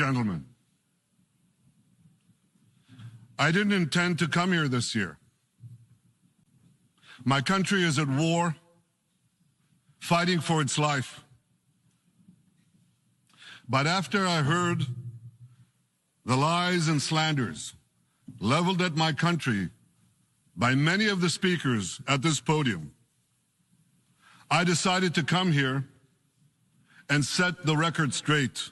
Gentlemen, I didn't intend to come here this year. My country is at war, fighting for its life. But after I heard the lies and slanders leveled at my country by many of the speakers at this podium, I decided to come here and set the record straight.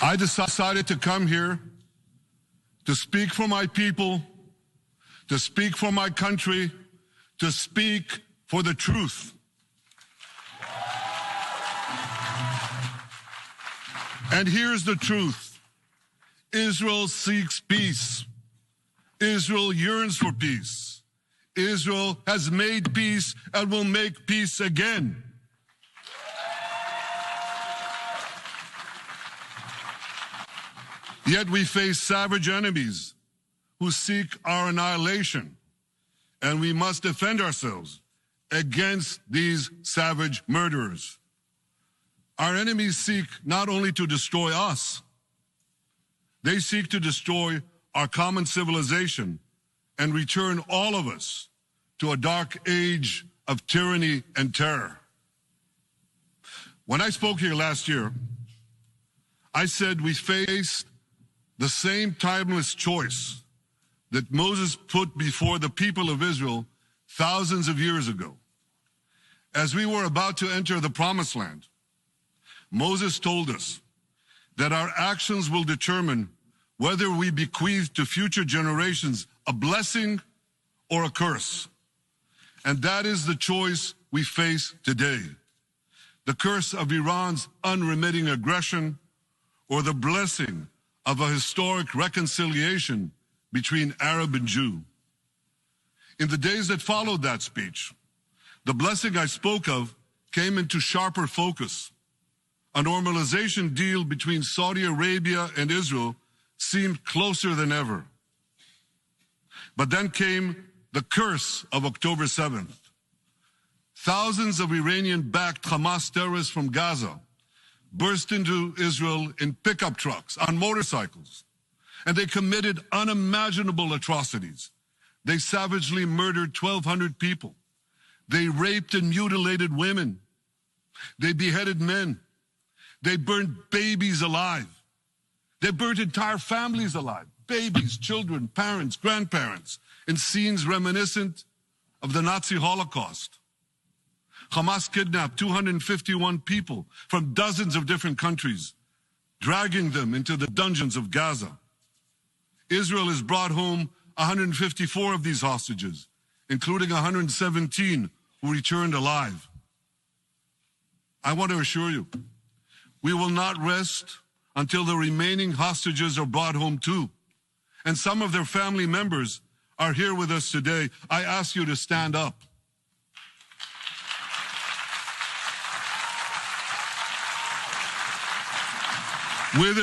I decided to come here to speak for my people, to speak for my country, to speak for the truth. And here's the truth. Israel seeks peace. Israel yearns for peace. Israel has made peace and will make peace again. Yet we face savage enemies who seek our annihilation, and we must defend ourselves against these savage murderers. Our enemies seek not only to destroy us, they seek to destroy our common civilization and return all of us to a dark age of tyranny and terror. When I spoke here last year, I said we faced the same timeless choice that Moses put before the people of Israel thousands of years ago. As we were about to enter the Promised Land, Moses told us that our actions will determine whether we bequeath to future generations a blessing or a curse. And that is the choice we face today. The curse of Iran's unremitting aggression, or the blessing of a historic reconciliation between Arab and Jew. In the days that followed that speech, the blessing I spoke of came into sharper focus. A normalization deal between Saudi Arabia and Israel seemed closer than ever. But then came the curse of October 7th. Thousands of Iranian-backed Hamas terrorists from Gaza burst into Israel in pickup trucks, on motorcycles, and they committed unimaginable atrocities. They savagely murdered 1,200 people. They raped and mutilated women. They beheaded men. They burned babies alive. They burnt entire families alive, babies, children, parents, grandparents, in scenes reminiscent of the Nazi Holocaust. Hamas kidnapped 251 people from dozens of different countries, dragging them into the dungeons of Gaza. Israel has brought home 154 of these hostages, including 117 who returned alive. I want to assure you, we will not rest until the remaining hostages are brought home too. And some of their family members are here with us today. I ask you to stand up. With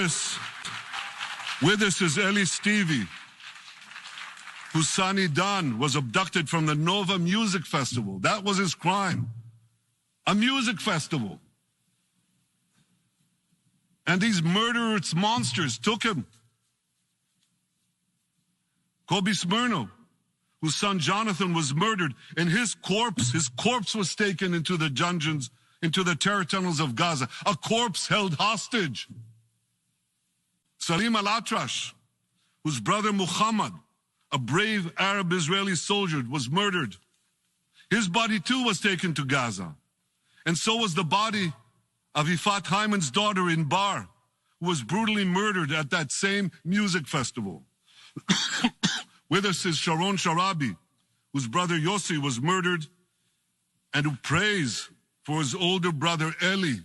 us is Eli Stevie, whose son Idan was abducted from the Nova Music Festival. That was his crime. A music festival. And these murderous monsters took him. Kobe Smirno, whose son Jonathan was murdered, and his corpse was taken into the dungeons, into the terror tunnels of Gaza. A corpse held hostage. Salim al-Atrash, whose brother Muhammad, a brave Arab-Israeli soldier, was murdered. His body too was taken to Gaza. And so was the body of Ifat Hyman's daughter in Bar, who was brutally murdered at that same music festival. With us is Sharon Sharabi, whose brother Yossi was murdered, and who prays for his older brother Eli,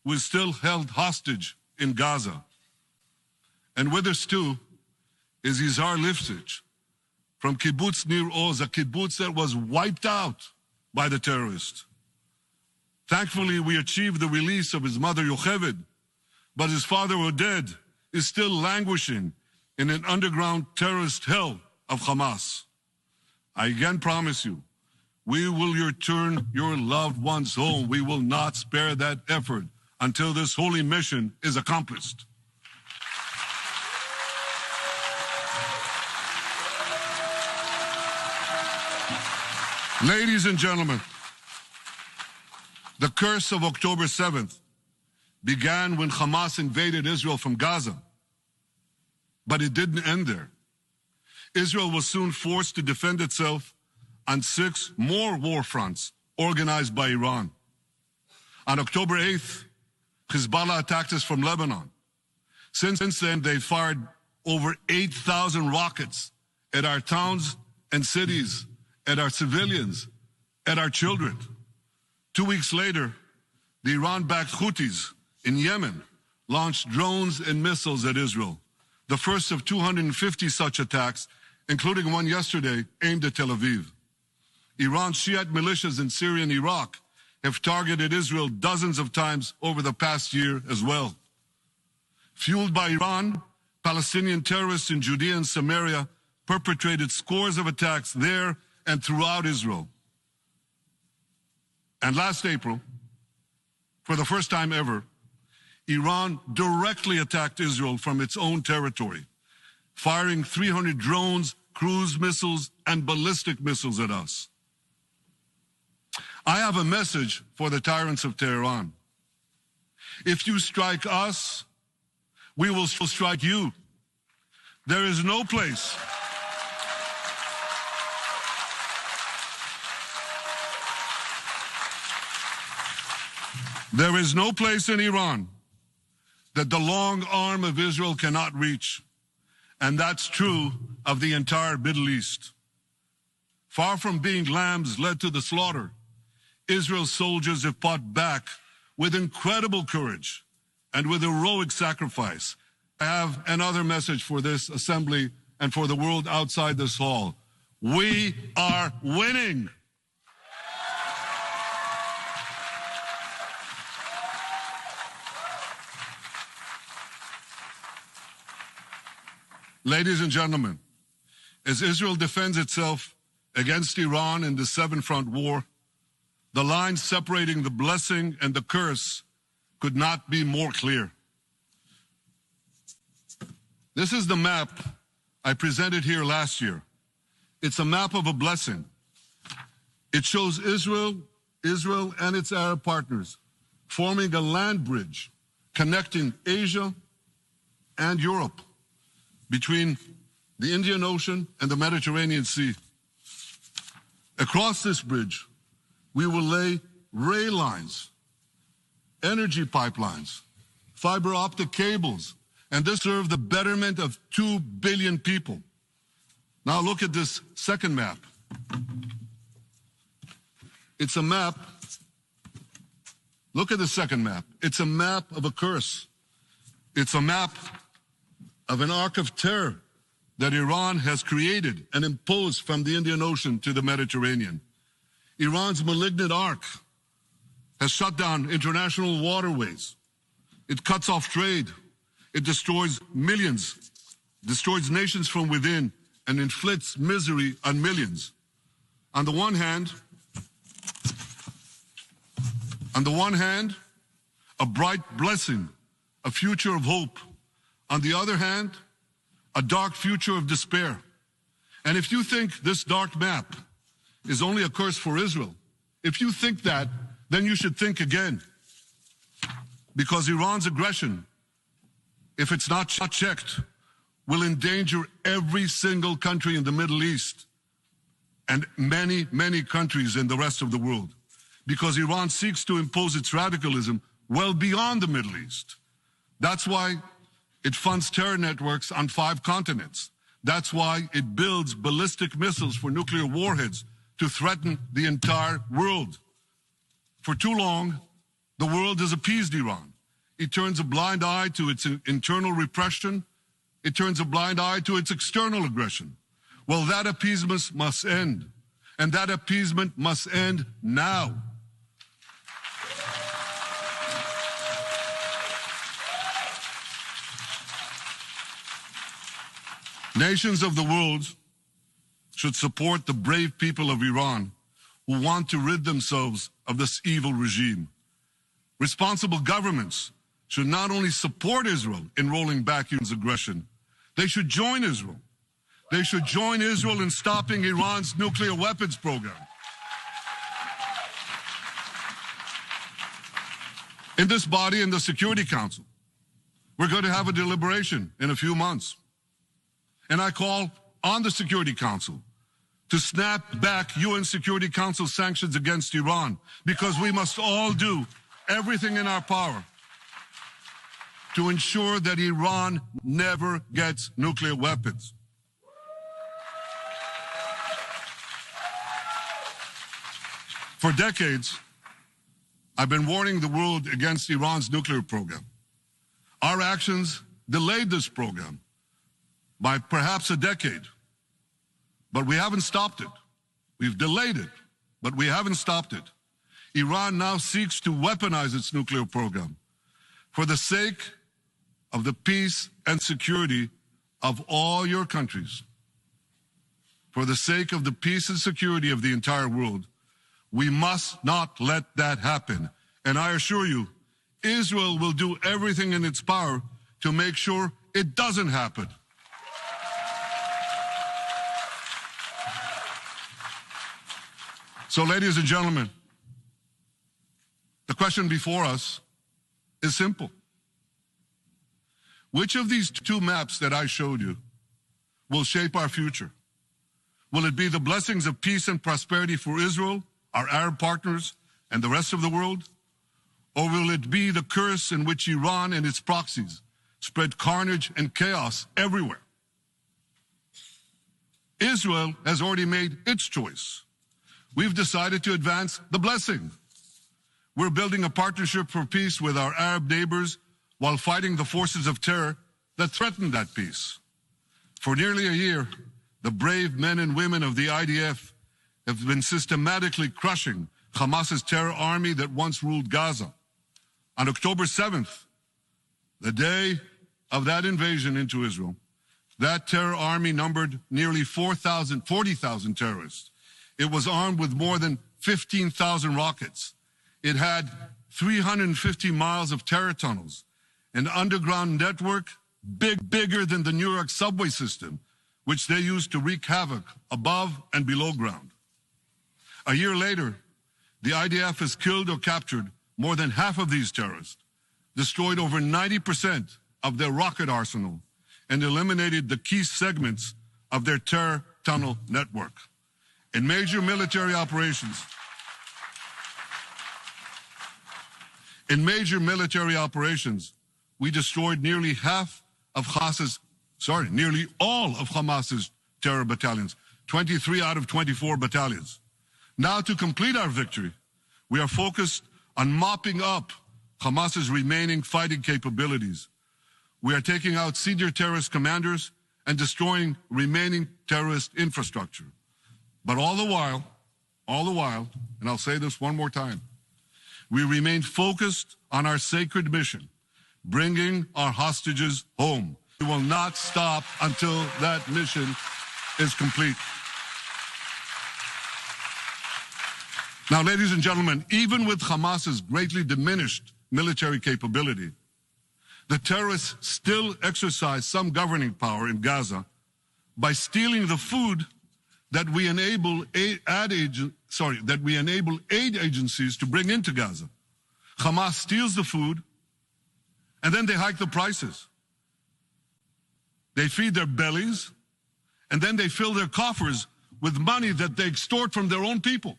who is still held hostage in Gaza. And with us too is Yizhar Lifshitz from Kibbutz Nir Oz, a kibbutz that was wiped out by the terrorists. Thankfully, we achieved the release of his mother Yocheved, but his father Oded is still languishing in an underground terrorist hell of Hamas. I again promise you, we will return your loved ones home. We will not spare that effort until this holy mission is accomplished. Ladies and gentlemen, the curse of October 7th began when Hamas invaded Israel from Gaza. But it didn't end there. Israel was soon forced to defend itself on 6 more war fronts organized by Iran. On October 8th, Hezbollah attacked us from Lebanon. Since then, they fired over 8,000 rockets at our towns and cities, at our civilians, at our children. 2 weeks later, the Iran-backed Houthis in Yemen launched drones and missiles at Israel, the first of 250 such attacks, including one yesterday aimed at Tel Aviv. Iran's Shiite militias in Syria and Iraq have targeted Israel dozens of times over the past year as well. Fueled by Iran, Palestinian terrorists in Judea and Samaria perpetrated scores of attacks there and throughout Israel. And last April, for the first time ever, Iran directly attacked Israel from its own territory, firing 300 drones, cruise missiles, and ballistic missiles at us. I have a message for the tyrants of Tehran. If you strike us, we will strike you. There is no place in Iran that the long arm of Israel cannot reach. And that's true of the entire Middle East. Far from being lambs led to the slaughter, Israel's soldiers have fought back with incredible courage and with heroic sacrifice. I have another message for this assembly and for the world outside this hall. We are winning. Ladies and gentlemen, as Israel defends itself against Iran in the seven-front war, the line separating the blessing and the curse could not be more clear. This is the map I presented here last year. It's a map of a blessing. It shows Israel and its Arab partners forming a land bridge connecting Asia and Europe between the Indian Ocean and the Mediterranean Sea. Across this bridge, we will lay rail lines, energy pipelines, fiber optic cables, and this serve the betterment of 2 billion people. Now look at this second map. It's a map. Look at the second map. It's a map of a curse. It's a map of an arc of terror that Iran has created and imposed from the Indian Ocean to the Mediterranean. Iran's malignant arc has shut down international waterways. It cuts off trade. It destroys millions, destroys nations from within, and inflicts misery on millions. On the one hand, a bright blessing, a future of hope. On the other hand, a dark future of despair. And if you think this dark map is only a curse for Israel, if you think that, then you should think again. Because Iran's aggression, if it's not checked, will endanger every single country in the Middle East and many, many countries in the rest of the world. Because Iran seeks to impose its radicalism well beyond the Middle East. That's why it funds terror networks on 5 continents. That's why it builds ballistic missiles for nuclear warheads to threaten the entire world. For too long, the world has appeased Iran. It turns a blind eye to its internal repression. It turns a blind eye to its external aggression. Well, that appeasement must end. And that appeasement must end now. Nations of the world should support the brave people of Iran who want to rid themselves of this evil regime. Responsible governments should not only support Israel in rolling back Iran's aggression, they should join Israel. They should join Israel in stopping Iran's nuclear weapons program. In this body, in the Security Council, we're going to have a deliberation in a few months. And I call on the Security Council to snap back UN Security Council sanctions against Iran, because we must all do everything in our power to ensure that Iran never gets nuclear weapons. For decades, I've been warning the world against Iran's nuclear program. Our actions delayed this program by perhaps a decade, but we haven't stopped it. We've delayed it, but we haven't stopped it. Iran now seeks to weaponize its nuclear program for the sake of the peace and security of all your countries. For the sake of the peace and security of the entire world, we must not let that happen. And I assure you, Israel will do everything in its power to make sure it doesn't happen. So, ladies and gentlemen, the question before us is simple. Which of these two maps that I showed you will shape our future? Will it be the blessings of peace and prosperity for Israel, our Arab partners, and the rest of the world? Or will it be the curse in which Iran and its proxies spread carnage and chaos everywhere? Israel has already made its choice. We've decided to advance the blessing. We're building a partnership for peace with our Arab neighbors while fighting the forces of terror that threaten that peace. For nearly a year, the brave men and women of the IDF have been systematically crushing Hamas's terror army that once ruled Gaza. On October 7th, the day of that invasion into Israel, that terror army numbered nearly 40,000 terrorists. It was armed with more than 15,000 rockets. It had 350 miles of terror tunnels, an underground network bigger than the New York subway system, which they used to wreak havoc above and below ground. A year later, the IDF has killed or captured more than half of these terrorists, destroyed over 90% of their rocket arsenal, and eliminated the key segments of their terror tunnel network. In major military operations, we destroyed nearly all of Hamas's terror battalions, 23 out of 24 battalions. Now, to complete our victory, we are focused on mopping up Hamas's remaining fighting capabilities. We are taking out senior terrorist commanders and destroying remaining terrorist infrastructure. But all the while, and I'll say this one more time, we remain focused on our sacred mission, bringing our hostages home. We will not stop until that mission is complete. Now, ladies and gentlemen, even with Hamas's greatly diminished military capability, the terrorists still exercise some governing power in Gaza by stealing the food that we enable aid agencies to bring into Gaza. Hamas steals the food, and then they hike the prices. They feed their bellies, and then they fill their coffers with money that they extort from their own people.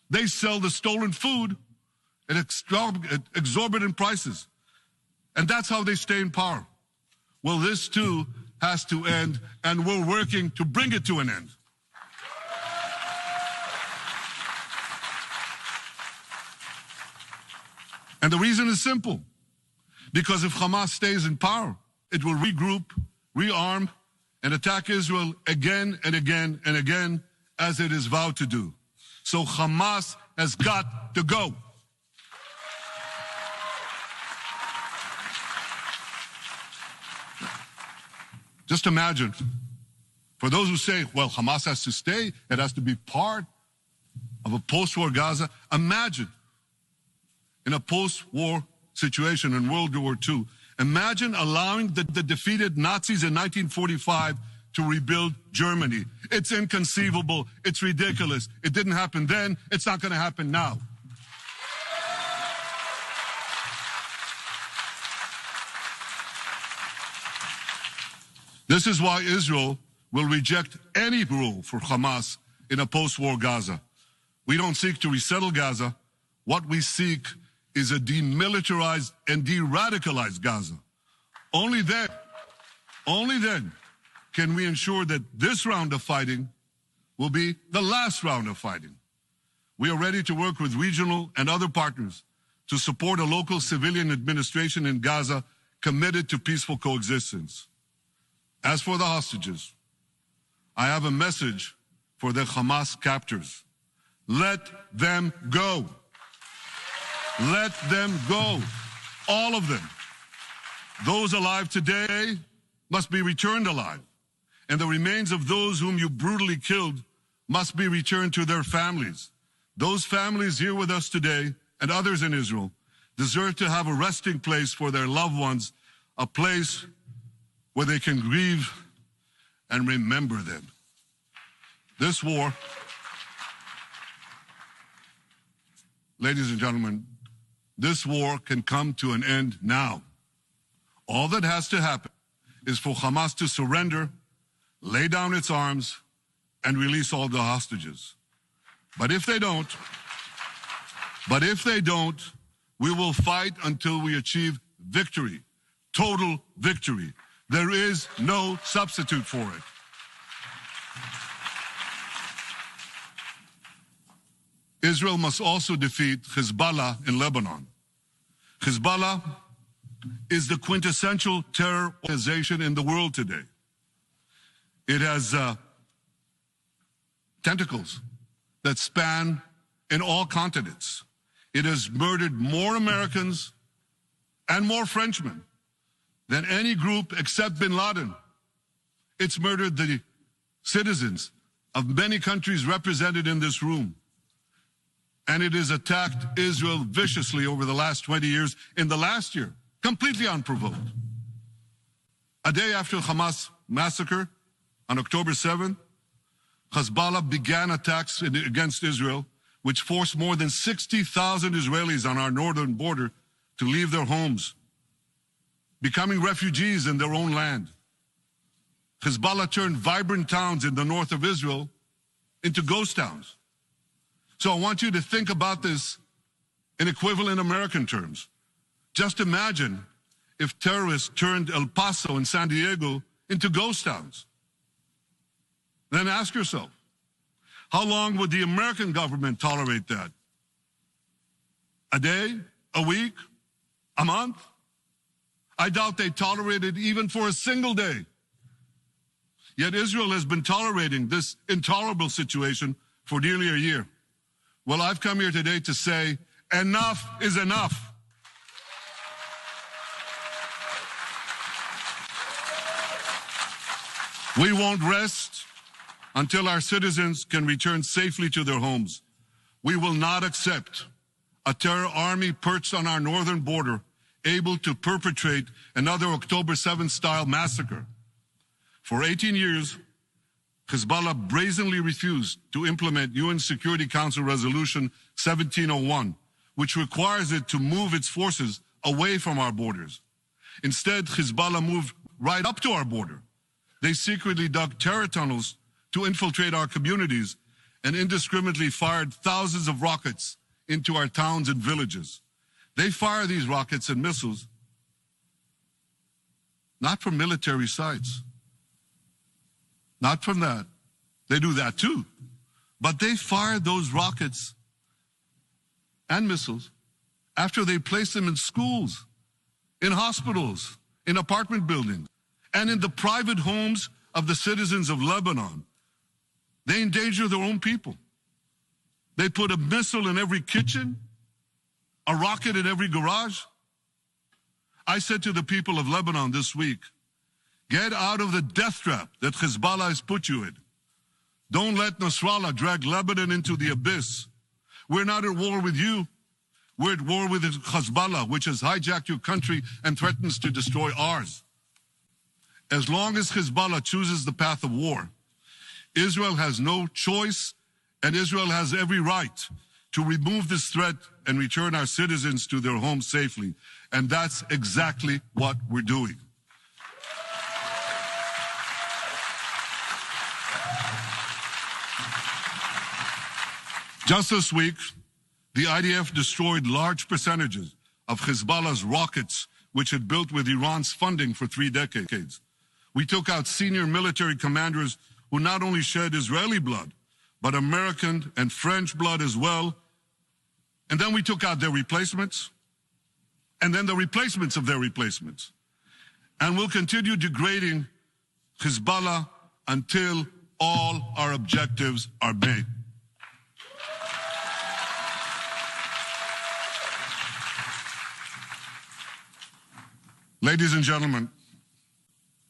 They sell the stolen food at exorbitant prices. And that's how they stay in power. Well, this too has to end, and we're working to bring it to an end. And the reason is simple. Because if Hamas stays in power, it will regroup, rearm, and attack Israel again and again and again, as it is vowed to do. So Hamas has got to go. Just imagine, for those who say, well, Hamas has to stay, it has to be part of a post-war Gaza. Imagine, in a post-war situation in World War II, imagine allowing the defeated Nazis in 1945 to rebuild Germany. It's inconceivable. It's ridiculous. It didn't happen then. It's not going to happen now. This is why Israel will reject any rule for Hamas in a post-war Gaza. We don't seek to resettle Gaza. What we seek is a demilitarized and de-radicalized Gaza. Only then can we ensure that this round of fighting will be the last round of fighting. We are ready to work with regional and other partners to support a local civilian administration in Gaza committed to peaceful coexistence. As for the hostages, I have a message for the Hamas captors. Let them go. Let them go. All of them. Those alive today must be returned alive, and the remains of those whom you brutally killed must be returned to their families. Those families here with us today and others in Israel deserve to have a resting place for their loved ones, a place where they can grieve and remember them. This war, ladies and gentlemen, this war can come to an end now. All that has to happen is for Hamas to surrender, lay down its arms, and release all the hostages. But if they don't, we will fight until we achieve victory, total victory. There is no substitute for it. Israel must also defeat Hezbollah in Lebanon. Hezbollah is the quintessential terror organization in the world today. It has tentacles that span in all continents. It has murdered more Americans and more Frenchmen than any group except bin Laden. It's murdered the citizens of many countries represented in this room. And it has attacked Israel viciously over the last 20 years. In the last year, completely unprovoked. A day after the Hamas massacre on October 7th, Hezbollah began attacks against Israel, which forced more than 60,000 Israelis on our northern border to leave their homes, becoming refugees in their own land. Hezbollah turned vibrant towns in the north of Israel into ghost towns. So I want you to think about this in equivalent American terms. Just imagine if terrorists turned El Paso and San Diego into ghost towns. Then ask yourself, how long would the American government tolerate that? A day? A week? A month? I doubt they tolerate it even for a single day. Yet Israel has been tolerating this intolerable situation for nearly a year. Well, I've come here today to say, enough is enough. We won't rest until our citizens can return safely to their homes. We will not accept a terror army perched on our northern border, able to perpetrate another October 7th style massacre. For 18 years, Hezbollah brazenly refused to implement UN Security Council Resolution 1701, which requires it to move its forces away from our borders. Instead, Hezbollah moved right up to our border. They secretly dug terror tunnels to infiltrate our communities and indiscriminately fired thousands of rockets into our towns and villages. They fire these rockets and missiles not from military sites. Not from that. They do that too. But they fire those rockets and missiles after they place them in schools, in hospitals, in apartment buildings, and in the private homes of the citizens of Lebanon. They endanger their own people. They put a missile in every kitchen, a rocket in every garage. I said to the people of Lebanon this week, get out of the death trap that Hezbollah has put you in. Don't let Nasrallah drag Lebanon into the abyss We're not at war with you. We're at war with Hezbollah, which has hijacked your country and threatens to destroy ours. As long as Hezbollah chooses the path of war, Israel has no choice, and Israel has every right to remove this threat and return our citizens to their homes safely. And that's exactly what we're doing. Just this week, the IDF destroyed large percentages of Hezbollah's rockets, which had built with Iran's funding for 3 decades. We took out senior military commanders who not only shed Israeli blood, but American and French blood as well. And then we took out their replacements, and then the replacements of their replacements. And we'll continue degrading Hezbollah until all our objectives are met. Ladies and gentlemen,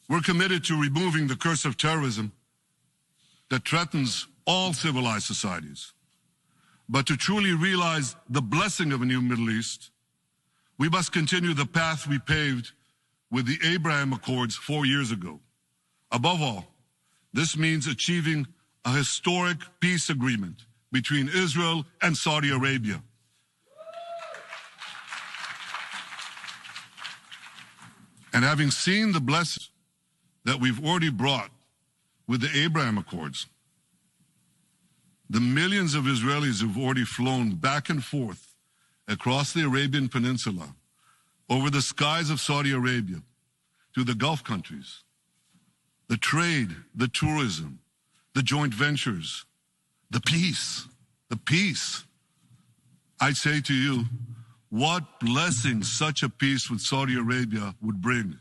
we're committed to removing the curse of terrorism that threatens all civilized societies. But to truly realize the blessing of a new Middle East, we must continue the path we paved with the Abraham Accords 4 years ago. Above all, this means achieving a historic peace agreement between Israel and Saudi Arabia. And having seen the blessings that we've already brought with the Abraham Accords, the millions of Israelis who've already flown back and forth across the Arabian Peninsula, over the skies of Saudi Arabia, to the Gulf countries, the trade, the tourism, the joint ventures, the peace. I say to you, what blessings such a peace with Saudi Arabia would bring.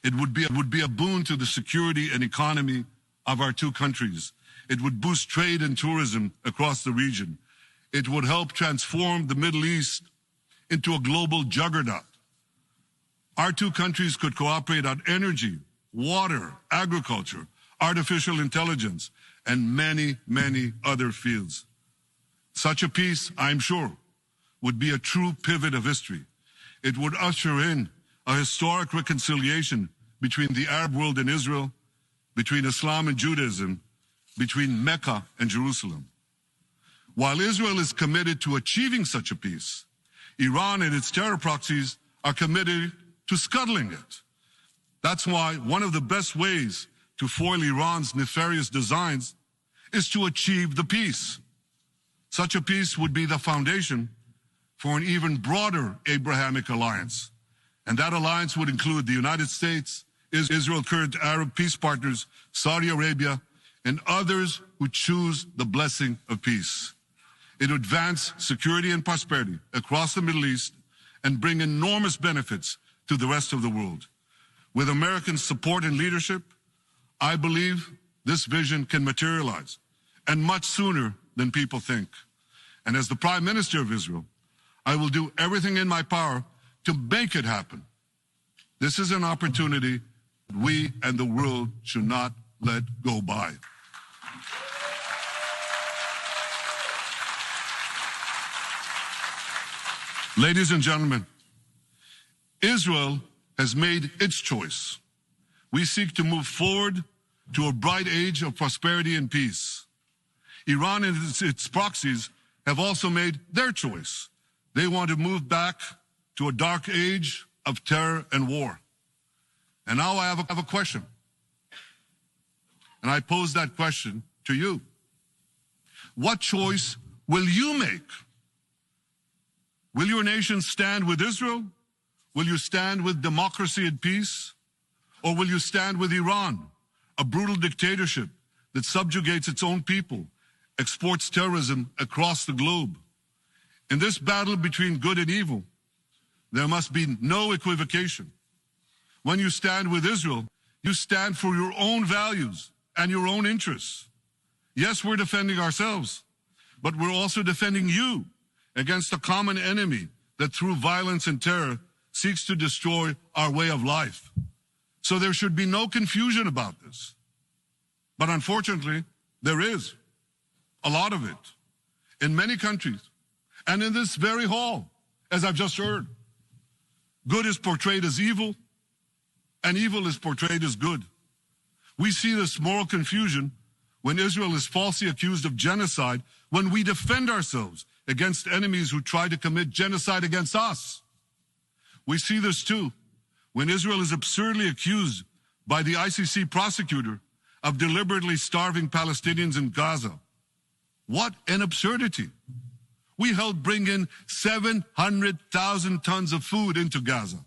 It would be a boon to the security and economy of our two countries. It would boost trade and tourism across the region. It would help transform the Middle East into a global juggernaut. Our two countries could cooperate on energy, water, agriculture, artificial intelligence, and many, many other fields. Such a peace, I'm sure, would be a true pivot of history. It would usher in a historic reconciliation between the Arab world and Israel, between Islam and Judaism, between Mecca and Jerusalem. While Israel is committed to achieving such a peace, Iran and its terror proxies are committed to scuttling it. That's why one of the best ways to foil Iran's nefarious designs is to achieve the peace. Such a peace would be the foundation for an even broader Abrahamic alliance. And that alliance would include the United States, Israel's current Arab peace partners, Saudi Arabia, and others who choose the blessing of peace. It would advance security and prosperity across the Middle East and bring enormous benefits to the rest of the world. With American support and leadership, I believe this vision can materialize, and much sooner than people think. And as the Prime Minister of Israel, I will do everything in my power to make it happen. This is an opportunity we and the world should not let go by. Ladies and gentlemen, Israel has made its choice. We seek to move forward to a bright age of prosperity and peace. Iran and its proxies have also made their choice. They want to move back to a dark age of terror and war. And now I have a question. And I pose that question to you. What choice will you make? Will your nation stand with Israel? Will you stand with democracy and peace? Or will you stand with Iran, a brutal dictatorship that subjugates its own people, exports terrorism across the globe? In this battle between good and evil, there must be no equivocation. When you stand with Israel, you stand for your own values and your own interests. Yes, we're defending ourselves, but we're also defending you against a common enemy that through violence and terror seeks to destroy our way of life. So there should be no confusion about this. But unfortunately, there is a lot of it. In many countries, And in this very hall, as I've just heard, good is portrayed as evil, and evil is portrayed as good. We see this moral confusion when Israel is falsely accused of genocide, when we defend ourselves against enemies who try to commit genocide against us. We see this too when Israel is absurdly accused by the ICC prosecutor of deliberately starving Palestinians in Gaza. What an absurdity. We helped bring in 700,000 tons of food into Gaza.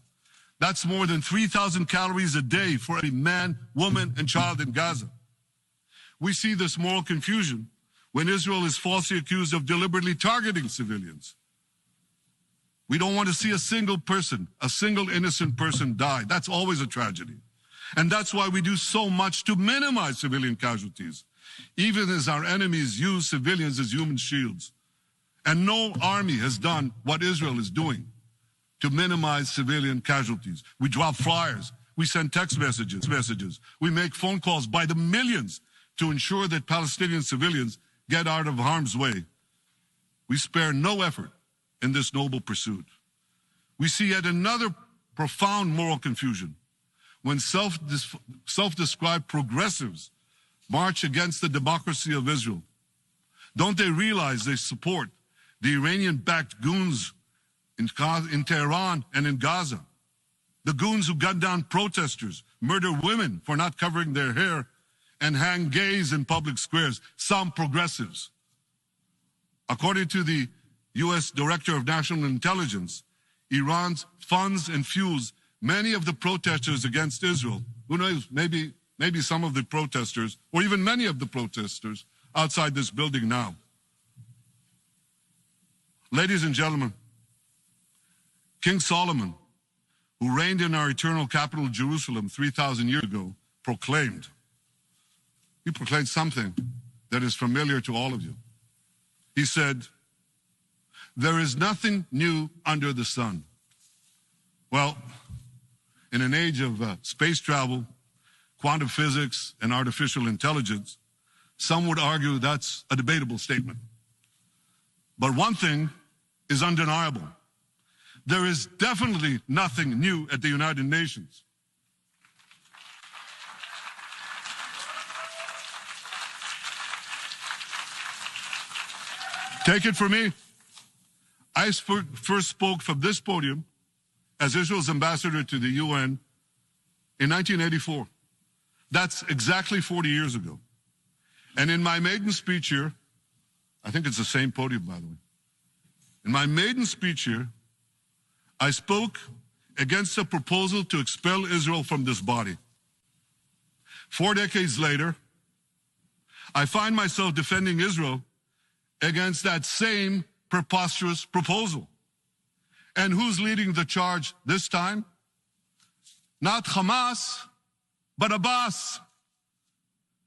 That's more than 3,000 calories a day for every man, woman, and child in Gaza. We see this moral confusion when Israel is falsely accused of deliberately targeting civilians. We don't want to see a single person, a single innocent person die. That's always a tragedy. And that's why we do so much to minimize civilian casualties, even as our enemies use civilians as human shields. And no army has done what Israel is doing to minimize civilian casualties. We drop flyers. We send text messages. We make phone calls by the millions to ensure that Palestinian civilians get out of harm's way. We spare no effort in this noble pursuit. We see yet another profound moral confusion when self-described progressives march against the democracy of Israel. Don't they realize they support the Iranian-backed goons in Tehran and in Gaza? The goons who gun down protesters, murder women for not covering their hair, and hang gays in public squares, some progressives. According to the U.S. Director of National Intelligence, Iran funds and fuels many of the protesters against Israel. Who knows, maybe some of the protesters, or even many of the protesters outside this building now. Ladies and gentlemen, King Solomon, who reigned in our eternal capital, Jerusalem, 3,000 years ago, proclaimed something that is familiar to all of you. He said, "There is nothing new under the sun." Well, in an age of space travel, quantum physics, and artificial intelligence, some would argue that's a debatable statement. But one thing is undeniable. There is definitely nothing new at the United Nations. Take it from me. I first spoke from this podium as Israel's ambassador to the UN in 1984. That's exactly 40 years ago. And in my maiden speech here, I think it's the same podium, by the way. In my maiden speech here, I spoke against a proposal to expel Israel from this body. 4 decades later, I find myself defending Israel against that same preposterous proposal. And who's leading the charge this time? Not Hamas, but Abbas,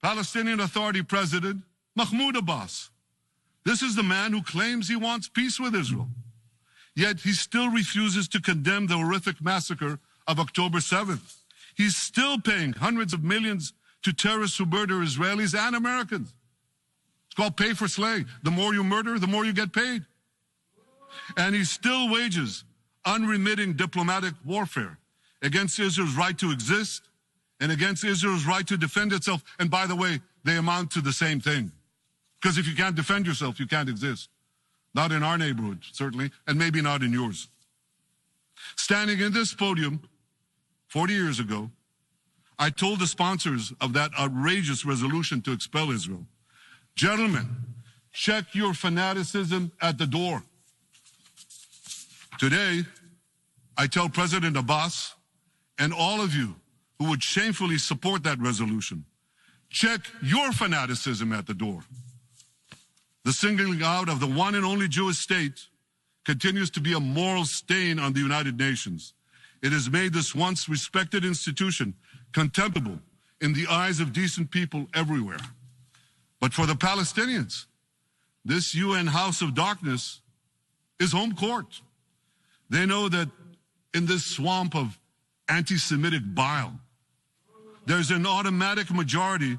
Palestinian Authority President Mahmoud Abbas. This is the man who claims he wants peace with Israel. Yet he still refuses to condemn the horrific massacre of October 7th. He's still paying hundreds of millions to terrorists who murder Israelis and Americans. It's called pay for slay. The more you murder, the more you get paid. And he still wages unremitting diplomatic warfare against Israel's right to exist and against Israel's right to defend itself. And by the way, they amount to the same thing. Because if you can't defend yourself, you can't exist. Not in our neighborhood, certainly, and maybe not in yours. Standing in this podium 40 years ago, I told the sponsors of that outrageous resolution to expel Israel, "Gentlemen, check your fanaticism at the door." Today, I tell President Abbas and all of you who would shamefully support that resolution, check your fanaticism at the door. The singling out of the one and only Jewish state continues to be a moral stain on the United Nations. It has made this once respected institution contemptible in the eyes of decent people everywhere. But for the Palestinians, this UN House of Darkness is home court. They know that in this swamp of anti-Semitic bile, there's an automatic majority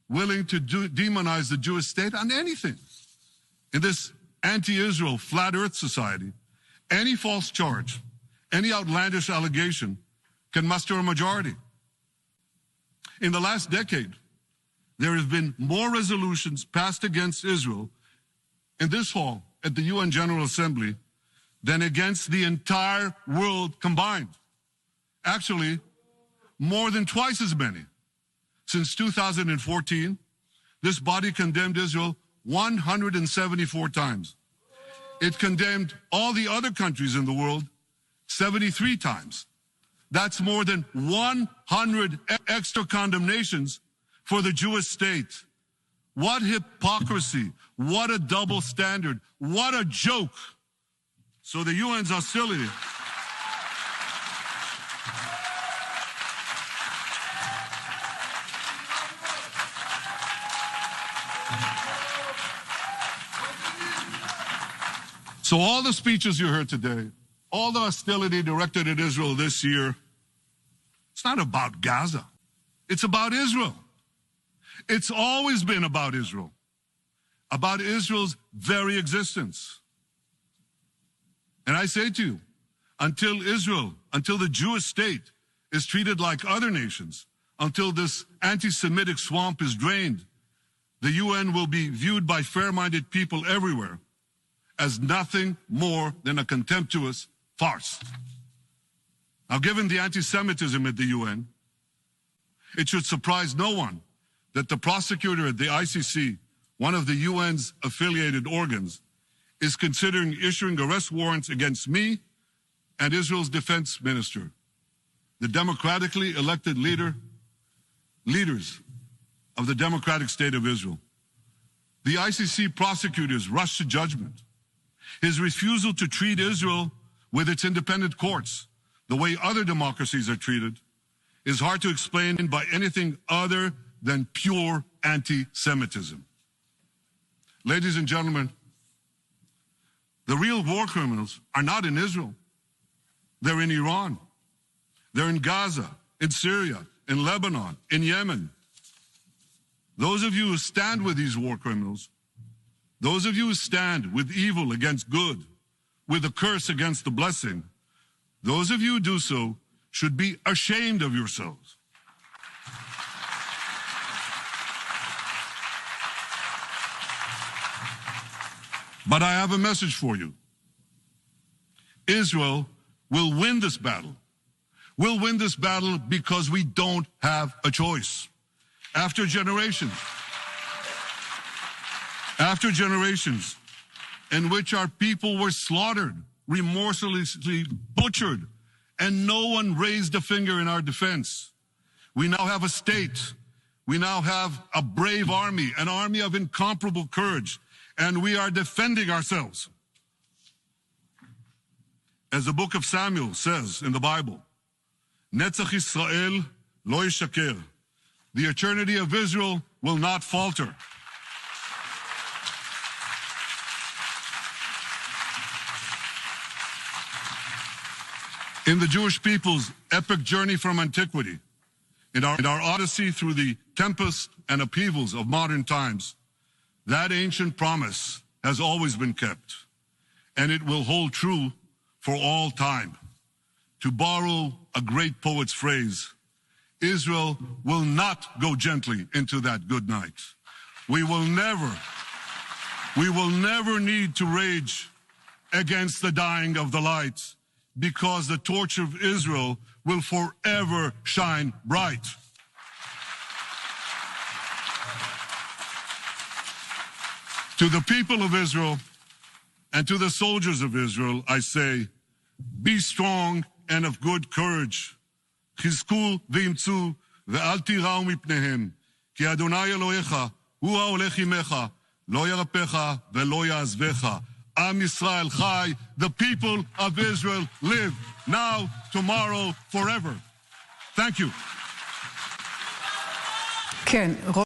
willing to demonize the Jewish state on anything. In this anti-Israel flat earth society, any false charge, any outlandish allegation can muster a majority. In the last decade, there have been more resolutions passed against Israel in this hall at the UN General Assembly than against the entire world combined. Actually, more than twice as many. Since 2014, this body condemned Israel 174 times. It condemned all the other countries in the world 73 times. That's more than 100 extra condemnations for the Jewish state. What hypocrisy, what a double standard, what a joke. So the UN's hostility So all the speeches you heard today, all the hostility directed at Israel this year, it's not about Gaza. It's about Israel. It's always been about Israel's very existence. And I say to you, until the Jewish state is treated like other nations, until this anti-Semitic swamp is drained, the UN will be viewed by fair-minded people everywhere as nothing more than a contemptuous farce. Now, given the anti-Semitism at the UN, it should surprise no one that the prosecutor at the ICC, one of the UN's affiliated organs, is considering issuing arrest warrants against me and Israel's defense minister, the democratically elected leaders of the democratic state of Israel. The ICC prosecutors rushed to judgment. His refusal to treat Israel with its independent courts the way other democracies are treated is hard to explain by anything other than pure anti-Semitism. Ladies and gentlemen, the real war criminals are not in Israel. They're in Iran. They're in Gaza, in Syria, in Lebanon, in Yemen. Those of you who stand with these war criminals, those of you who stand with evil against good, with a curse against the blessing, those of you who do so should be ashamed of yourselves. But I have a message for you. Israel will win this battle. We'll win this battle because we don't have a choice. After generations in which our people were slaughtered, remorselessly butchered, and no one raised a finger in our defense, we now have a state. We now have a brave army, an army of incomparable courage, and we are defending ourselves. As the book of Samuel says in the Bible, Netzach Yisrael lo yishaker. The eternity of Israel will not falter. In the Jewish people's epic journey from antiquity, in our odyssey through the tempest and upheavals of modern times, that ancient promise has always been kept, and it will hold true for all time. To borrow a great poet's phrase, Israel will not go gently into that good night. We will never need to rage against the dying of the light, because the torch of Israel will forever shine bright. To the people of Israel and to the soldiers of Israel, I say, be strong and of good courage. חזקו ואמצו ואל תיראו מפניהם, כי אדוני אלוהיך הוא ההולך עמך, לא ירפך ולא יעזבך. Am Yisrael Chai, the people of Israel live now, tomorrow, forever. Thank you. כן.